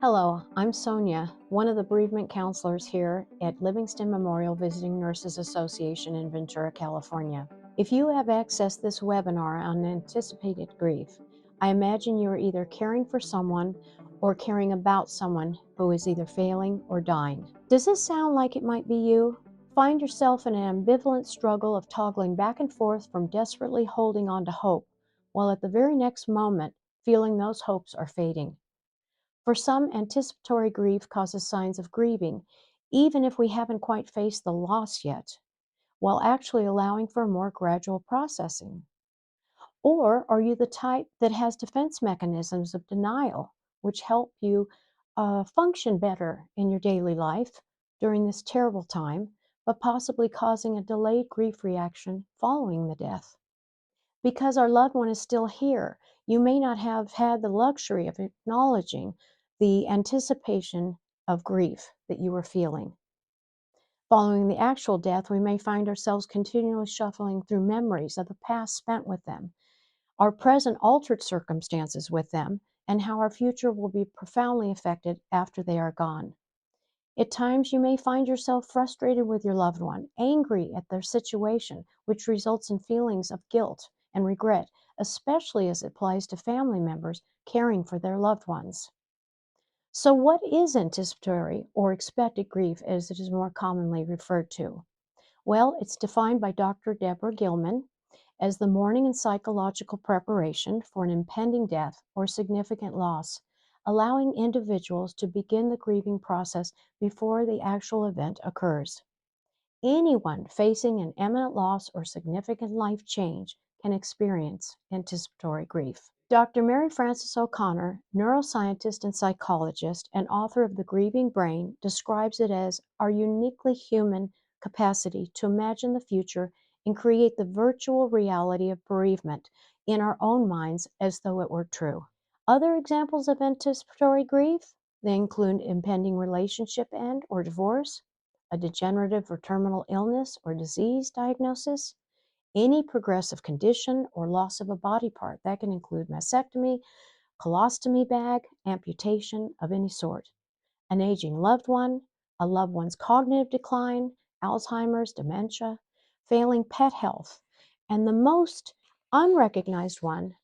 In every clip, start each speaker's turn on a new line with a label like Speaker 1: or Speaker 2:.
Speaker 1: Hello, I'm Sonia, one of the bereavement counselors here at Livingston Memorial Visiting Nurses Association in Ventura, California. If you have accessed this webinar on anticipated grief, I imagine you are either caring for someone or caring about someone who is either failing or dying. Does this sound like it might be you? Find yourself in an ambivalent struggle of toggling back and forth from desperately holding on to hope, while at the very next moment feeling those hopes are fading. For some, anticipatory grief causes signs of grieving, even if we haven't quite faced the loss yet, while actually allowing for more gradual processing. Or are you the type that has defense mechanisms of denial, which help you function better in your daily life during this terrible time, but possibly causing a delayed grief reaction following the death? Because our loved one is still here, you may not have had the luxury of acknowledging the anticipation of grief that you were feeling. Following the actual death, we may find ourselves continually shuffling through memories of the past spent with them, our present altered circumstances with them, and how our future will be profoundly affected after they are gone. At times, you may find yourself frustrated with your loved one, angry at their situation, which results in feelings of guilt and regret, especially as it applies to family members caring for their loved ones. So, what is anticipatory or expected grief, as it is more commonly referred to? Well, it's defined by Dr. Deborah Gilman as the mourning and psychological preparation for an impending death or significant loss, allowing individuals to begin the grieving process before the actual event occurs. Anyone facing an imminent loss or significant life change can experience anticipatory grief. Dr. Mary Frances O'Connor, neuroscientist and psychologist and author of The Grieving Brain, describes it as our uniquely human capacity to imagine the future and create the virtual reality of bereavement in our own minds as though it were true. Other examples of anticipatory grief, they include impending relationship end or divorce, a degenerative or terminal illness or disease diagnosis, any progressive condition or loss of a body part. That can include mastectomy, colostomy bag, amputation of any sort, an aging loved one, a loved one's cognitive decline, Alzheimer's, dementia, failing pet health, and the most unrecognized one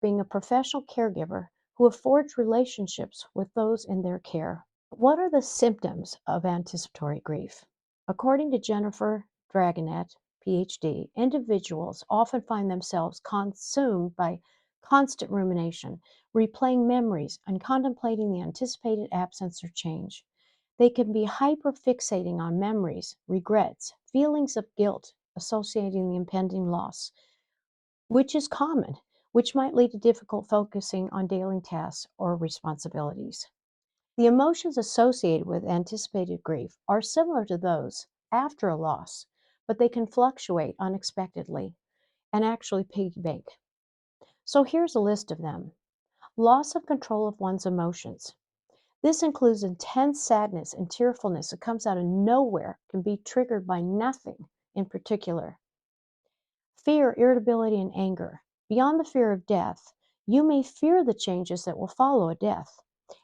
Speaker 1: being a professional caregiver who have forged relationships with those in their care. What are the symptoms of anticipatory grief? According to Jennifer Dragonet, PhD, individuals often find themselves consumed by constant rumination, replaying memories and contemplating the anticipated absence or change. They can be hyperfixating on memories, regrets, feelings of guilt associating the impending loss, which is common, which might lead to difficult focusing on daily tasks or responsibilities. The emotions associated with anticipated grief are similar to those after a loss, but they can fluctuate unexpectedly and actually piggyback. So here's a list of them. Loss of control of one's emotions. This includes intense sadness and tearfulness that comes out of nowhere, can be triggered by nothing in particular. Fear, irritability, and anger. Beyond the fear of death, you may fear the changes that will follow a death.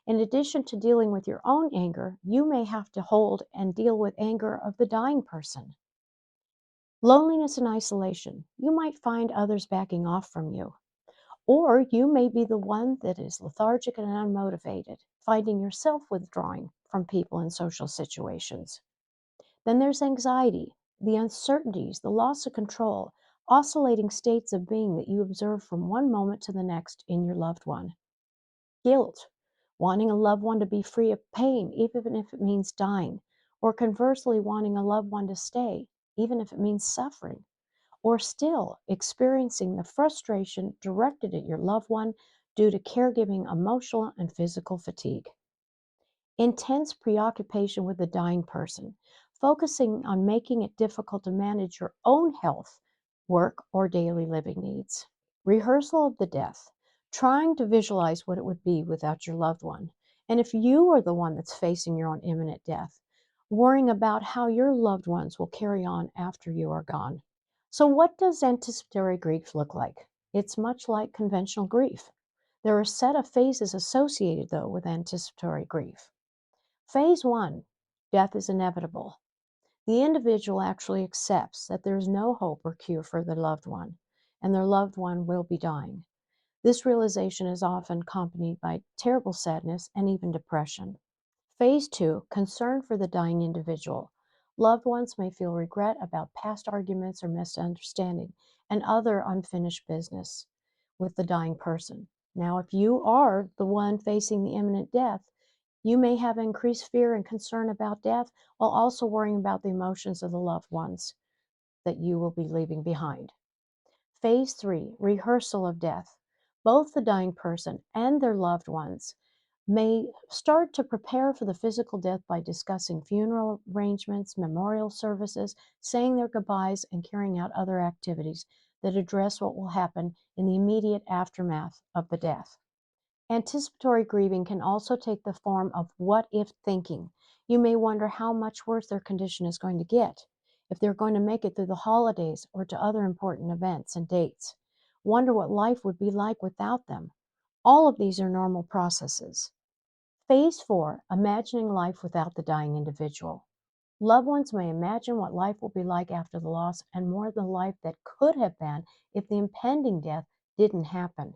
Speaker 1: In addition to dealing with your own anger, you may have to hold and deal with anger of the dying person. Loneliness and isolation. You might find others backing off from you. Or you may be the one that is lethargic and unmotivated, finding yourself withdrawing from people and social situations. Then there's anxiety, the uncertainties, the loss of control, oscillating states of being that you observe from one moment to the next in your loved one. Guilt, wanting a loved one to be free of pain, even if it means dying, or conversely, wanting a loved one to stay, even if it means suffering, or still experiencing the frustration directed at your loved one due to caregiving emotional and physical fatigue. Intense preoccupation with the dying person, focusing on making it difficult to manage your own health, work, or daily living needs. Rehearsal of the death, trying to visualize what it would be without your loved one. And if you are the one that's facing your own imminent death, worrying about how your loved ones will carry on after you are gone. So what does anticipatory grief look like? It's much like conventional grief. There are a set of phases associated, though, with anticipatory grief. Phase 1, death is inevitable. The individual actually accepts that there is no hope or cure for their loved one, and their loved one will be dying. This realization is often accompanied by terrible sadness and even depression. Phase 2, concern for the dying individual. Loved ones may feel regret about past arguments or misunderstanding and other unfinished business with the dying person. Now, if you are the one facing the imminent death, you may have increased fear and concern about death while also worrying about the emotions of the loved ones that you will be leaving behind. Phase 3, rehearsal of death. Both the dying person and their loved ones may start to prepare for the physical death by discussing funeral arrangements, memorial services, saying their goodbyes, and carrying out other activities that address what will happen in the immediate aftermath of the death. Anticipatory grieving can also take the form of what-if thinking. You may wonder how much worse their condition is going to get, if they're going to make it through the holidays or to other important events and dates. Wonder what life would be like without them. All of these are normal processes. Phase 4, imagining life without the dying individual. Loved ones may imagine what life will be like after the loss and more the life that could have been if the impending death didn't happen.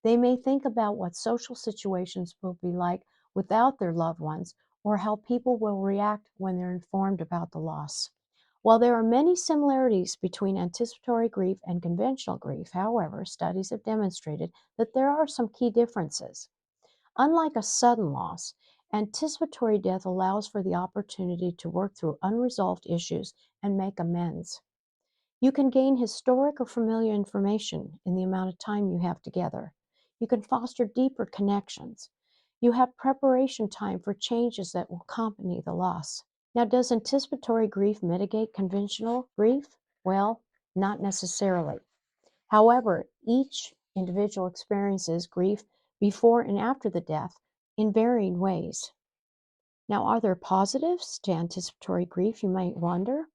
Speaker 1: They may think about what social situations will be like without their loved ones or how people will react when they're informed about the loss. While there are many similarities between anticipatory grief and conventional grief, however, studies have demonstrated that there are some key differences. Unlike a sudden loss, anticipatory death allows for the opportunity to work through unresolved issues and make amends. You can gain historic or familiar information in the amount of time you have together. You can foster deeper connections. You have preparation time for changes that will accompany the loss. Now, does anticipatory grief mitigate conventional grief? Well, not necessarily. However, each individual experiences grief before and after the death in varying ways. Now, are there positives to anticipatory grief, you might wonder?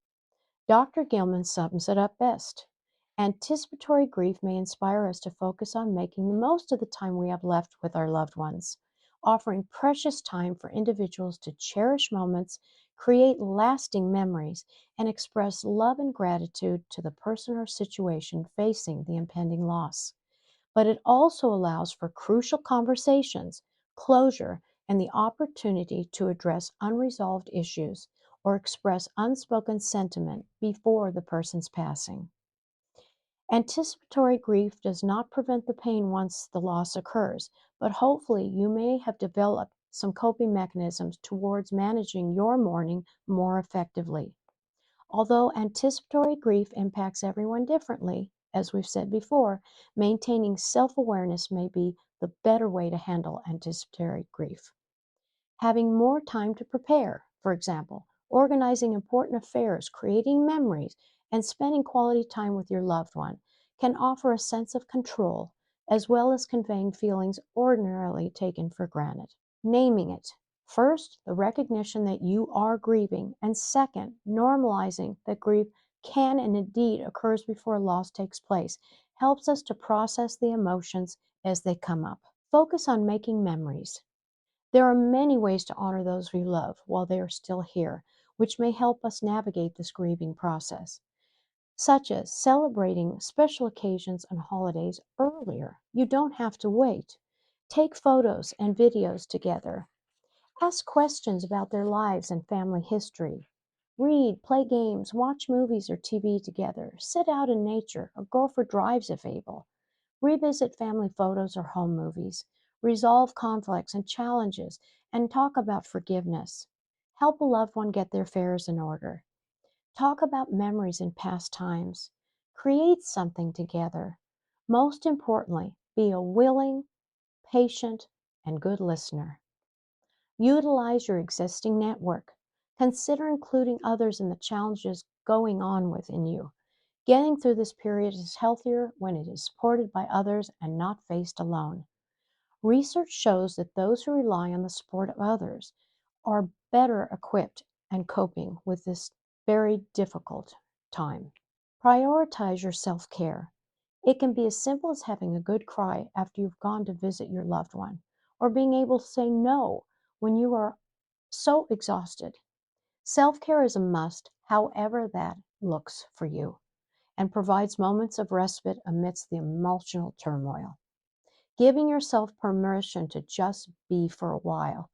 Speaker 1: Dr. Gilman sums it up best. Anticipatory grief may inspire us to focus on making the most of the time we have left with our loved ones, offering precious time for individuals to cherish moments, create lasting memories, and express love and gratitude to the person or situation facing the impending loss. But it also allows for crucial conversations, closure, and the opportunity to address unresolved issues or express unspoken sentiment before the person's passing. Anticipatory grief does not prevent the pain once the loss occurs, but hopefully you may have developed some coping mechanisms towards managing your mourning more effectively. Although anticipatory grief impacts everyone differently, as we've said before, maintaining self-awareness may be the better way to handle anticipatory grief. Having more time to prepare, for example, organizing important affairs, creating memories, and spending quality time with your loved one can offer a sense of control as well as conveying feelings ordinarily taken for granted. Naming it. First, the recognition that you are grieving, and second, normalizing that grief can and indeed occurs before loss takes place helps us to process the emotions as they come up. Focus on making memories. There are many ways to honor those we love while they are still here, which may help us navigate this grieving process, such as celebrating special occasions and holidays earlier. You don't have to wait. Take photos and videos together. Ask questions about their lives and family history. Read, play games, watch movies or TV together. Sit out in nature or go for drives if able. Revisit family photos or home movies. Resolve conflicts and challenges and talk about forgiveness. Help a loved one get their affairs in order. Talk about memories in past times. Create something together. Most importantly, be a willing, patient, and good listener. Utilize your existing network. Consider including others in the challenges going on within you. Getting through this period is healthier when it is supported by others and not faced alone. Research shows that those who rely on the support of others are better equipped and coping with this very difficult time. Prioritize your self-care. It can be as simple as having a good cry after you've gone to visit your loved one, or being able to say no when you are so exhausted. Self-care is a must, however that looks for you, and provides moments of respite amidst the emotional turmoil. Giving yourself permission to just be for a while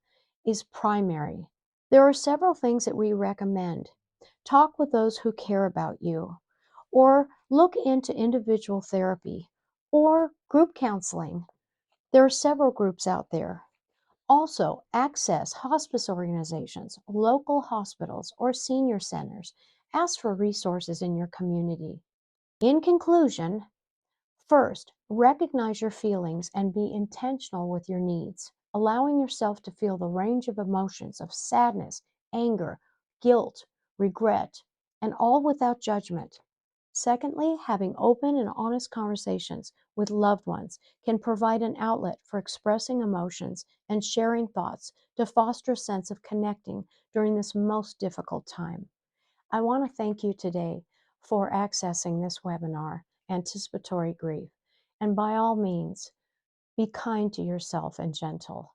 Speaker 1: is primary. There are several things that we recommend. Talk with those who care about you, or look into individual therapy or group counseling. There are several groups out there. Also, access hospice organizations, local hospitals, or senior centers. Ask for resources in your community. In conclusion, first, recognize your feelings and be intentional with your needs, allowing yourself to feel the range of emotions of sadness, anger, guilt, regret, and all without judgment. Secondly, having open and honest conversations with loved ones can provide an outlet for expressing emotions and sharing thoughts to foster a sense of connecting during this most difficult time. I want to thank you today for accessing this webinar, Anticipatory Grief. And by all means, be kind to yourself and gentle.